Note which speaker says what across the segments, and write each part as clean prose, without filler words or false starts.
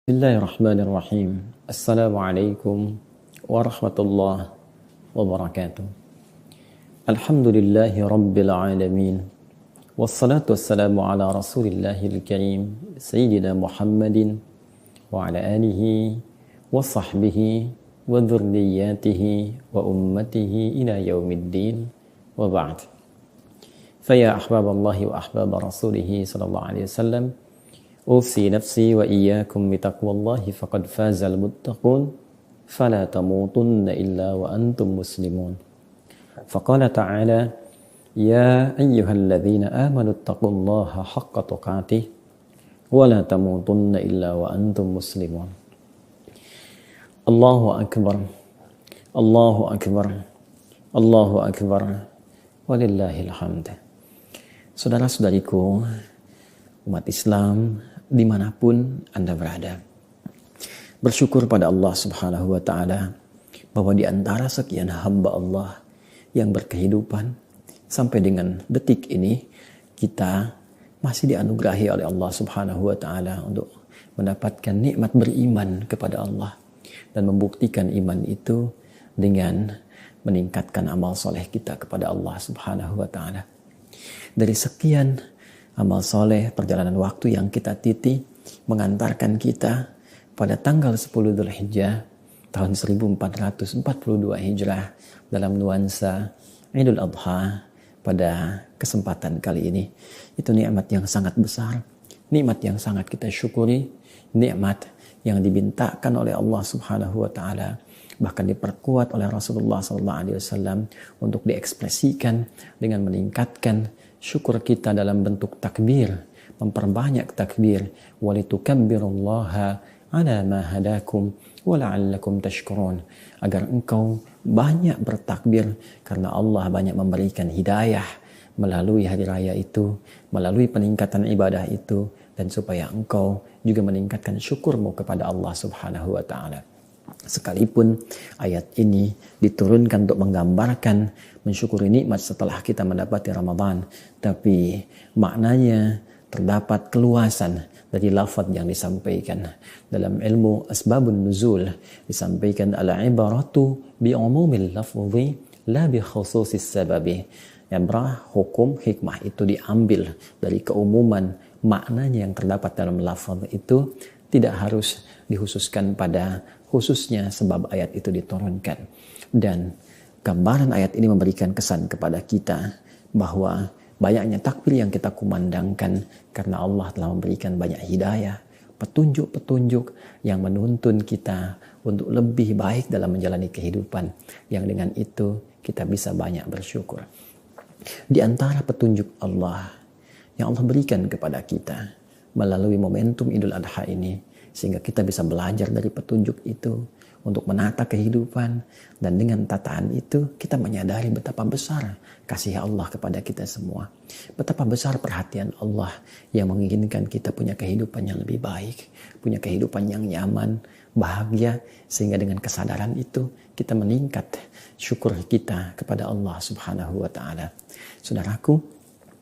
Speaker 1: Bismillahirrahmanirrahim. Assalamualaikum warahmatullahi wabarakatuh. Alhamdulillahi rabbil alamin. Wassalatu wassalamu ala rasulillahil karim Sayyidina Muhammadin wa ala alihi wa sahbihi wa dhurriyyatihi wa ummatihi ila yaumiddin wa ba'd. Faya ahbaballahi wa ahbab rasulihi sallallahu alaihi wasallam, أوصي نفسي وإياكم بتقوى الله فقد فاز المتقون فلا تموتن إلا وأنتم مسلمون. فقال تعالى: يا أيها الذين آمنوا اتقوا الله حق تقاته ولا تموتن إلا وأنتم مسلمون. الله أكبر الله أكبر الله أكبر ولله الحمد. Saudara-saudariku umat Islam dimanapun Anda berada, bersyukur pada Allah Subhanahu wa Ta'ala bahwa di antara sekian hamba Allah yang berkehidupan sampai dengan detik ini, kita masih dianugerahi oleh Allah Subhanahu wa Ta'ala untuk mendapatkan nikmat beriman kepada Allah dan membuktikan iman itu dengan meningkatkan amal soleh kita kepada Allah Subhanahu wa Ta'ala. Dari sekian amal soleh perjalanan waktu yang kita titi mengantarkan kita pada tanggal 10 Dzulhijjah tahun 1442 Hijrah dalam nuansa Idul Adha pada kesempatan kali ini. Itu nikmat yang sangat besar, nikmat yang sangat kita syukuri, nikmat yang dibintakan oleh Allah Subhanahu wa Ta'ala, bahkan diperkuat oleh Rasulullah SAW untuk diekspresikan dengan meningkatkan syukur kita dalam bentuk takbir, memperbanyak takbir, walitukabbirullaha ala ma hadakum wa la'allakum tashkurun, agar engkau banyak bertakbir karena Allah banyak memberikan hidayah melalui hari raya itu, melalui peningkatan ibadah itu, dan supaya engkau juga meningkatkan syukurmu kepada Allah Subhanahu wa Ta'ala. Sekalipun ayat ini diturunkan untuk menggambarkan mensyukuri nikmat setelah kita mendapati Ramadan, tapi maknanya terdapat keluasan dari lafaz yang disampaikan. Dalam ilmu asbabun nuzul disampaikan al-ibaratu bi'umumil lafzi la bi khususis sababi. Ibrah, hukum, hikmah itu diambil dari keumuman maknanya yang terdapat dalam lafaz itu, tidak harus dikhususkan pada khususnya sebab ayat itu diturunkan. Dan gambaran ayat ini memberikan kesan kepada kita bahwa banyaknya takbir yang kita kumandangkan karena Allah telah memberikan banyak hidayah, petunjuk-petunjuk yang menuntun kita untuk lebih baik dalam menjalani kehidupan, yang dengan itu kita bisa banyak bersyukur. Di antara petunjuk Allah yang Allah berikan kepada kita melalui momentum Idul Adha ini, sehingga kita bisa belajar dari petunjuk itu untuk menata kehidupan, dan dengan tataan itu kita menyadari betapa besar kasih Allah kepada kita semua, betapa besar perhatian Allah yang menginginkan kita punya kehidupan yang lebih baik, punya kehidupan yang nyaman, bahagia, sehingga dengan kesadaran itu kita meningkat syukur kita kepada Allah Subhanahu wa Ta'ala. Saudaraku,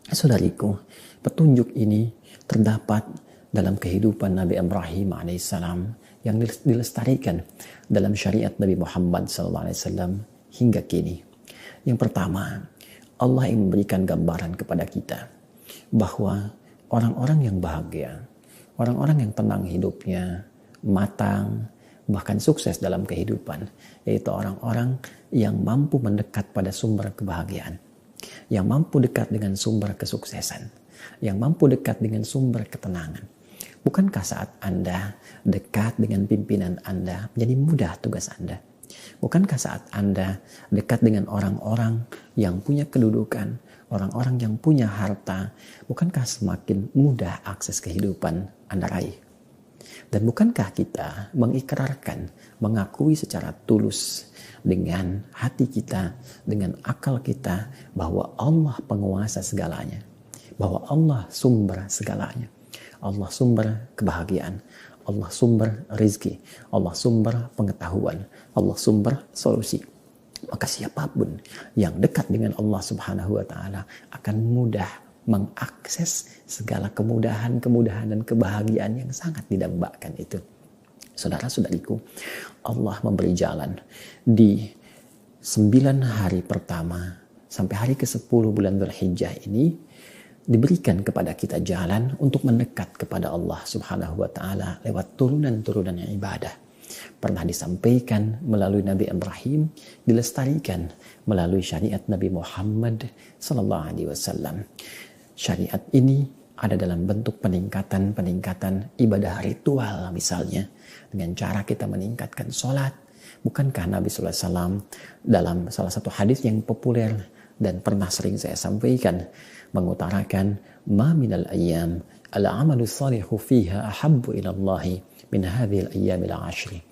Speaker 1: saudariku, petunjuk ini terdapat dalam kehidupan Nabi Ibrahim alaihissalam yang dilestarikan dalam syariat Nabi Muhammad SAW hingga kini. Yang pertama, Allah yang memberikan gambaran kepada kita bahwa orang-orang yang bahagia, orang-orang yang tenang hidupnya, matang, bahkan sukses dalam kehidupan, yaitu orang-orang yang mampu mendekat pada sumber kebahagiaan, yang mampu dekat dengan sumber kesuksesan, yang mampu dekat dengan sumber ketenangan. Bukankah saat Anda dekat dengan pimpinan Anda menjadi mudah tugas Anda? Bukankah saat Anda dekat dengan orang-orang yang punya kedudukan, orang-orang yang punya harta, bukankah semakin mudah akses kehidupan Anda raih? Dan bukankah kita mengikrarkan, mengakui secara tulus dengan hati kita, dengan akal kita, bahwa Allah penguasa segalanya, bahwa Allah sumber segalanya, Allah sumber kebahagiaan, Allah sumber rizki, Allah sumber pengetahuan, Allah sumber solusi. Maka siapapun yang dekat dengan Allah Subhanahu wa Ta'ala akan mudah mengakses segala kemudahan-kemudahan dan kebahagiaan yang sangat didambakan itu. Saudara-saudariku, Allah memberi jalan di 9 hari pertama sampai hari ke-10 bulan Dzulhijjah ini, diberikan kepada kita jalan untuk mendekat kepada Allah Subhanahu wa taala lewat turunan-turunan yang ibadah. Pernah disampaikan melalui Nabi Ibrahim, dilestarikan melalui syariat Nabi Muhammad sallallahu alaihi wasallam. Syariat ini ada dalam bentuk peningkatan ibadah ritual, misalnya dengan cara kita meningkatkan sholat. Bukankah Nabi sallallahu alaihi wasallam dalam salah satu hadis yang populer dan pernah sering saya sampaikan mengutarakan ma minal ayyam al-amalu salihu fiha ahabbu ila Allah min hadhil ayyamil ashri.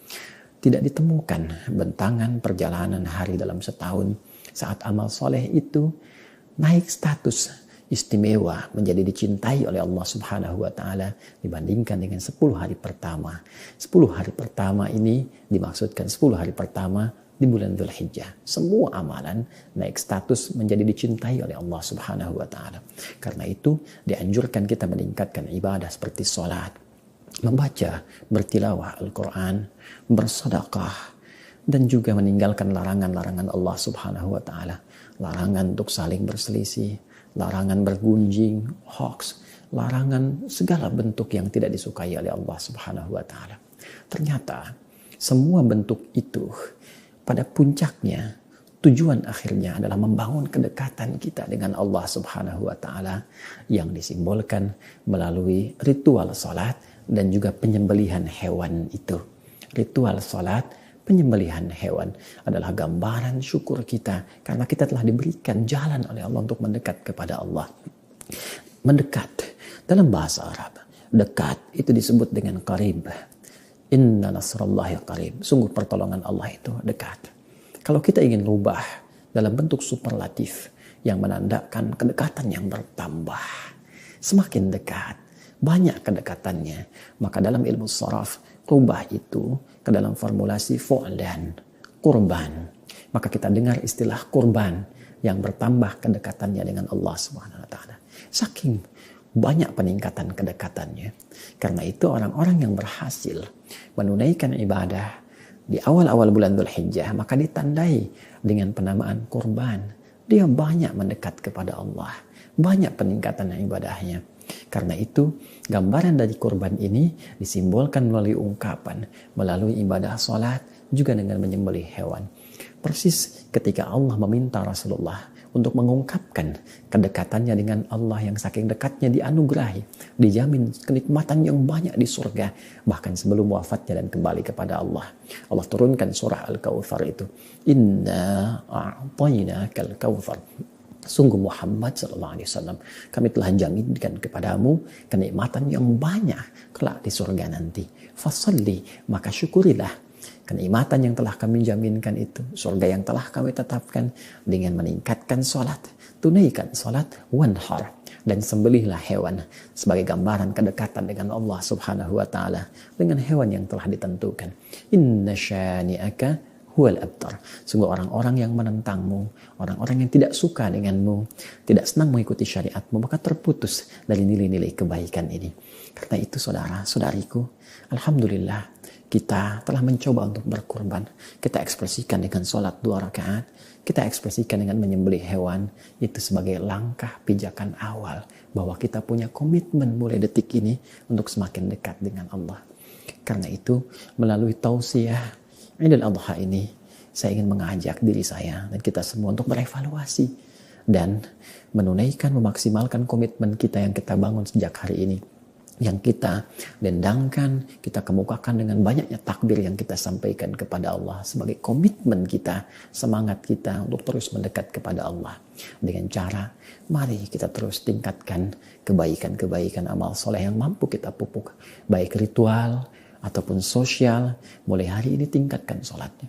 Speaker 1: Tidak ditemukan bentangan perjalanan hari dalam setahun saat amal soleh itu naik status istimewa menjadi dicintai oleh Allah Subhanahu wa taala dibandingkan dengan 10 hari pertama. 10 hari pertama ini dimaksudkan 10 hari pertama di bulan Dzulhijjah. Semua amalan naik status menjadi dicintai oleh Allah Subhanahu wa taala. Karena itu dianjurkan kita meningkatkan ibadah seperti salat, membaca, bertilawah Al-Qur'an, bersedekah, dan juga meninggalkan larangan-larangan Allah Subhanahu wa taala. Larangan untuk saling berselisih, larangan bergunjing, hoax, larangan segala bentuk yang tidak disukai oleh Allah Subhanahu wa taala. Ternyata semua bentuk itu pada puncaknya tujuan akhirnya adalah membangun kedekatan kita dengan Allah Subhanahu wa taala yang disimbolkan melalui ritual salat dan juga penyembelihan hewan itu. Ritual salat, penyembelihan hewan adalah gambaran syukur kita karena kita telah diberikan jalan oleh Allah untuk mendekat kepada Allah. Mendekat dalam bahasa Arab, dekat itu disebut dengan qarib. Inna nasrallahi qarib. Sungguh pertolongan Allah itu dekat. Kalau kita ingin rubah dalam bentuk superlatif yang menandakan kedekatan yang bertambah, semakin dekat, banyak kedekatannya, maka dalam ilmu sharaf rubah itu ke dalam formulasi fu'lan, kurban. Maka kita dengar istilah kurban yang bertambah kedekatannya dengan Allah Subhanahu wa taala. Saking banyak peningkatan kedekatannya. Karena itu orang-orang yang berhasil menunaikan ibadah di awal-awal bulan Dzulhijjah maka ditandai dengan penamaan kurban. Dia banyak mendekat kepada Allah, banyak peningkatan ibadahnya. Karena itu, gambaran dari kurban ini disimbolkan melalui ungkapan, melalui ibadah salat, juga dengan menyembelih hewan. Persis ketika Allah meminta Rasulullah untuk mengungkapkan kedekatannya dengan Allah yang saking dekatnya dianugerahi, dijamin kenikmatan yang banyak di surga, bahkan sebelum wafatnya dan kembali kepada Allah. Allah turunkan surah Al-Kautsar itu. Inna a'tainakal kautsar. Sungguh Muhammad sallallahu alaihi wasallam, kami telah jaminkan kepadamu kenikmatan yang banyak kelak di surga nanti. Fasalli, maka syukurilah kenikmatan yang telah kami jaminkan itu, surga yang telah kami tetapkan dengan meningkatkan salat, tunaikan salat, wanhar, dan sembelihlah hewan sebagai gambaran kedekatan dengan Allah Subhanahu wa taala dengan hewan yang telah ditentukan. Inna syani'aka huwal abtar. Sungguh orang-orang yang menentangmu, orang-orang yang tidak suka denganmu, tidak senang mengikuti syariatmu, maka terputus dari nilai-nilai kebaikan ini. Karena itu saudara-saudariku, alhamdulillah kita telah mencoba untuk berkurban. Kita ekspresikan dengan sholat 2 rakaat, kita ekspresikan dengan menyembelih hewan, itu sebagai langkah pijakan awal bahwa kita punya komitmen mulai detik ini untuk semakin dekat dengan Allah. Karena itu melalui tausiah Idul Adha ini, saya ingin mengajak diri saya dan kita semua untuk berevaluasi dan menunaikan, memaksimalkan komitmen kita yang kita bangun sejak hari ini. Yang kita dendangkan, kita kemukakan dengan banyaknya takbir yang kita sampaikan kepada Allah sebagai komitmen kita, semangat kita untuk terus mendekat kepada Allah. Dengan cara, mari kita terus tingkatkan kebaikan-kebaikan amal soleh yang mampu kita pupuk, baik ritual ataupun sosial. Mulai hari ini tingkatkan sholatnya,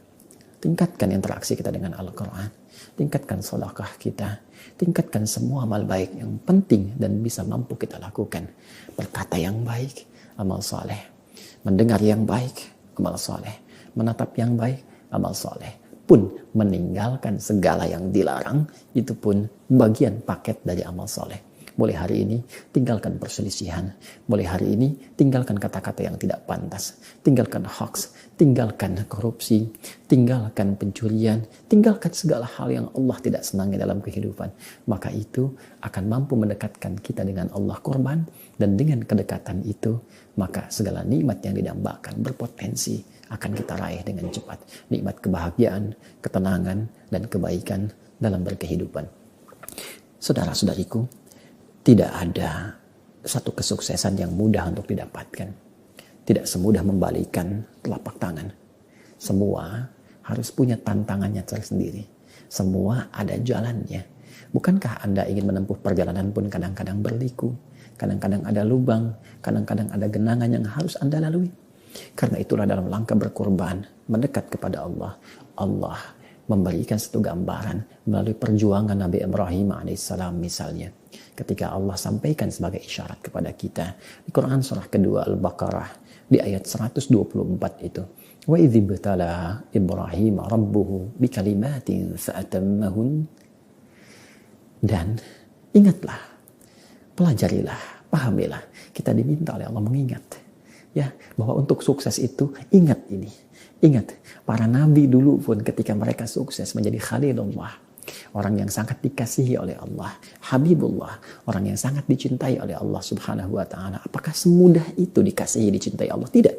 Speaker 1: tingkatkan interaksi kita dengan Al-Quran, tingkatkan sedekah kita, tingkatkan semua amal baik yang penting dan bisa mampu kita lakukan. Berkata yang baik, amal soleh. Mendengar yang baik, amal soleh. Menatap yang baik, amal soleh. Pun meninggalkan segala yang dilarang, itu pun bagian paket dari amal soleh. Mulai hari ini, tinggalkan perselisihan. Mulai hari ini, tinggalkan kata-kata yang tidak pantas. Tinggalkan hoax, tinggalkan korupsi, tinggalkan pencurian, tinggalkan segala hal yang Allah tidak senangi dalam kehidupan. Maka itu akan mampu mendekatkan kita dengan Allah korban, dan dengan kedekatan itu, maka segala nikmat yang didambakan berpotensi akan kita raih dengan cepat. Nikmat kebahagiaan, ketenangan, dan kebaikan dalam berkehidupan. Saudara-saudariku, tidak ada satu kesuksesan yang mudah untuk didapatkan. Tidak semudah membalikan telapak tangan. Semua harus punya tantangannya tersendiri. Semua ada jalannya. Bukankah Anda ingin menempuh perjalanan pun kadang-kadang berliku, kadang-kadang ada lubang, kadang-kadang ada genangan yang harus Anda lalui? Karena itulah dalam langkah berkorban, mendekat kepada Allah, Allah memberikan satu gambaran melalui perjuangan Nabi Ibrahim alaihissalam misalnya. Ketika Allah sampaikan sebagai isyarat kepada kita di Quran surah kedua Al-Baqarah di ayat 124 itu. Wa idh ibtala Ibrahim rabbuhu bikalimatin fa'atammahun. Dan ingatlah, pelajarilah, pahamilah, kita diminta oleh Allah mengingat ya bahwa untuk sukses itu ingat ini. Ingat, para nabi dulu pun ketika mereka sukses menjadi Khalilullah, orang yang sangat dikasihi oleh Allah, Habibullah, orang yang sangat dicintai oleh Allah Subhanahu wa taala. Apakah semudah itu dikasihi, dicintai Allah? Tidak.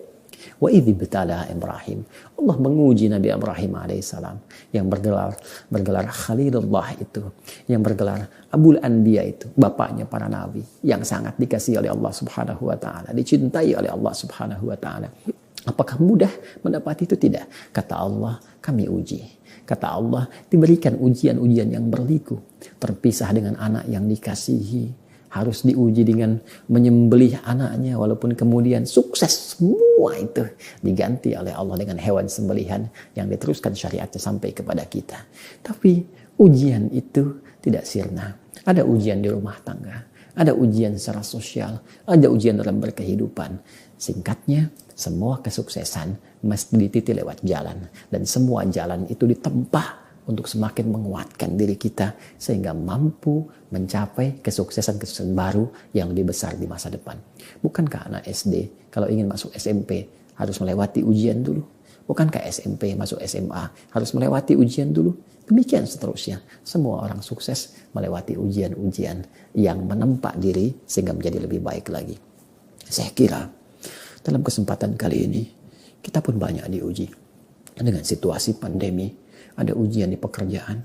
Speaker 1: Wa idh ibtala Ibrahim. Allah menguji Nabi Ibrahim alaihissalam yang bergelar Khalilullah itu, yang bergelar Abul Anbiya itu, bapaknya para nabi, yang sangat dikasihi oleh Allah Subhanahu wa taala, dicintai oleh Allah Subhanahu wa taala. Apakah mudah mendapati itu? Tidak. Kata Allah, kami uji. Kata Allah, diberikan ujian-ujian yang berliku. Terpisah dengan anak yang dikasihi. Harus diuji dengan menyembelih anaknya. Walaupun kemudian sukses semua itu diganti oleh Allah dengan hewan sembelihan yang diteruskan syariatnya sampai kepada kita. Tapi ujian itu tidak sirna. Ada ujian di rumah tangga. Ada ujian secara sosial. Ada ujian dalam berkehidupan. Singkatnya, semua kesuksesan mesti dititi lewat jalan. Dan semua jalan itu ditempa untuk semakin menguatkan diri kita. Sehingga mampu mencapai kesuksesan-kesuksesan baru yang lebih besar di masa depan. Bukankah anak SD kalau ingin masuk SMP harus melewati ujian dulu? Bukankah SMP masuk SMA harus melewati ujian dulu? Demikian seterusnya. Semua orang sukses melewati ujian-ujian yang menempa diri sehingga menjadi lebih baik lagi. Saya kira dalam kesempatan kali ini, kita pun banyak diuji. Dengan situasi pandemi, ada ujian di pekerjaan,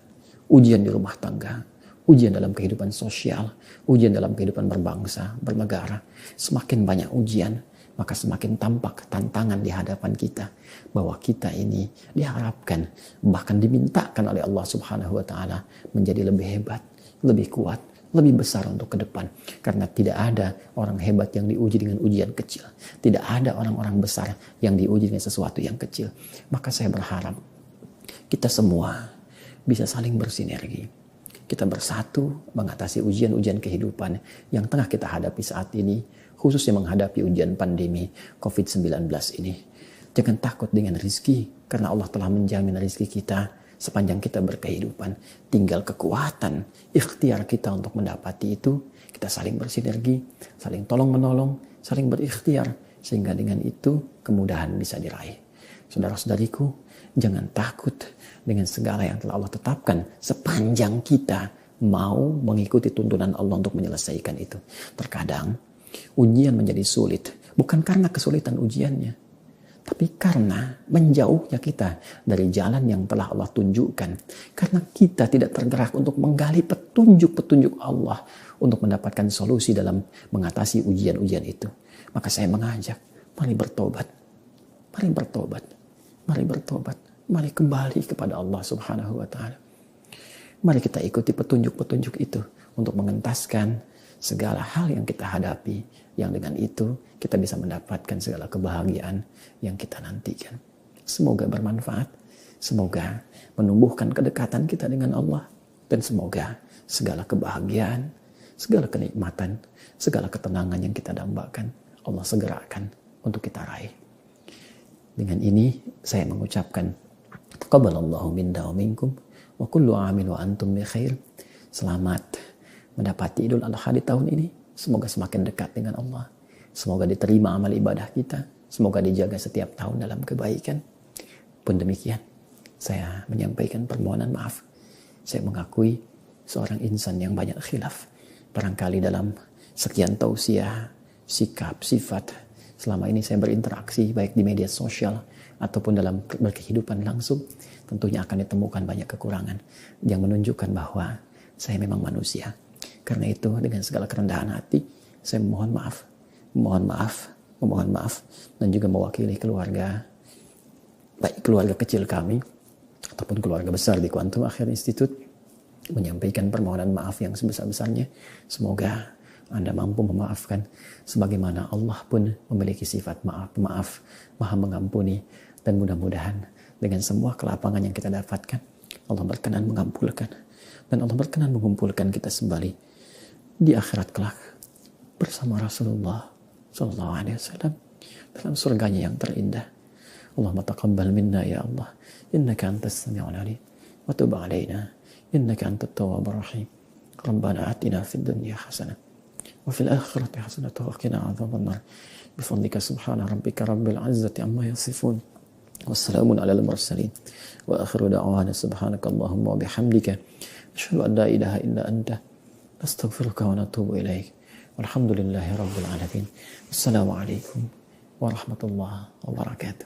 Speaker 1: ujian di rumah tangga, ujian dalam kehidupan sosial, ujian dalam kehidupan berbangsa, bernegara. Semakin banyak ujian, maka semakin tampak tantangan di hadapan kita. Bahwa kita ini diharapkan, bahkan dimintakan oleh Allah Subhanahu wa Ta'ala menjadi lebih hebat, lebih kuat, lebih besar untuk ke depan. Karena tidak ada orang hebat yang diuji dengan ujian kecil. Tidak ada orang-orang besar yang diuji dengan sesuatu yang kecil. Maka saya berharap kita semua bisa saling bersinergi. Kita bersatu mengatasi ujian-ujian kehidupan yang tengah kita hadapi saat ini. Khususnya menghadapi ujian pandemi COVID-19 ini. Jangan takut dengan rizki. Karena Allah telah menjamin rizki kita sepanjang kita berkehidupan. Tinggal kekuatan, ikhtiar kita untuk mendapati itu. Kita saling bersinergi, saling tolong-menolong, saling berikhtiar. Sehingga dengan itu kemudahan bisa diraih. Saudara-saudariku, jangan takut dengan segala yang telah Allah tetapkan. Sepanjang kita mau mengikuti tuntunan Allah untuk menyelesaikan itu. Terkadang ujian menjadi sulit. Bukan karena kesulitan ujiannya. Tapi karena menjauhnya kita dari jalan yang telah Allah tunjukkan. Karena kita tidak tergerak untuk menggali petunjuk-petunjuk Allah untuk mendapatkan solusi dalam mengatasi ujian-ujian itu. Maka saya mengajak, mari bertobat. Mari bertobat. Mari bertobat. Mari kembali kepada Allah Subhanahu wa Ta'ala. Mari kita ikuti petunjuk-petunjuk itu untuk mengentaskan segala hal yang kita hadapi, yang dengan itu kita bisa mendapatkan segala kebahagiaan yang kita nantikan. Semoga bermanfaat, semoga menumbuhkan kedekatan kita dengan Allah, dan semoga segala kebahagiaan, segala kenikmatan, segala ketenangan yang kita dambakan, Allah segerakan untuk kita raih. Dengan ini saya mengucapkan taqabbalallahu minna wa minkum wa kullu amin wa antum bi khair. Selamat mendapati Idul Adha di tahun ini. Semoga semakin dekat dengan Allah. Semoga diterima amal ibadah kita. Semoga dijaga setiap tahun dalam kebaikan. Pun demikian, saya menyampaikan permohonan maaf. Saya mengakui seorang insan yang banyak khilaf. Barangkali dalam sekian tausiah, sikap, sifat, selama ini saya berinteraksi baik di media sosial ataupun dalam berkehidupan langsung, tentunya akan ditemukan banyak kekurangan yang menunjukkan bahwa saya memang manusia. Karena itu dengan segala kerendahan hati saya memohon maaf dan juga mewakili keluarga, baik keluarga kecil kami ataupun keluarga besar di Quantum Akhir Institute, menyampaikan permohonan maaf yang sebesar-besarnya. Semoga Anda mampu memaafkan sebagaimana Allah pun memiliki sifat maaf, maha mengampuni, dan mudah-mudahan dengan semua kelapangan yang kita dapatkan, Allah berkenan mengampulkan dan Allah berkenan mengumpulkan kita kembali di akhirat kelak bersama Rasulullah sallallahu alaihi wasallam dalam surganya yang terindah. Allahumma taqabbal minna ya Allah, innaka antas sami'ul alim wa tub alaina innaka antat tawwabur rahim. Rabbana atina fid dunya hasanah wa fil akhirati hasanah wa qina adzaban nar. Bifadlika subhana rabbika rabbil izzati amma yasifun. Wassalamun alal mursalin wa akhiru da'wana subhanakallahumma wa bihamdika asyhadu an la ilaha illa anta astaghfiruka wa natubu ilaik. Walhamdulillahi rabbil alamin. Assalamualaikum warahmatullahi wabarakatuh.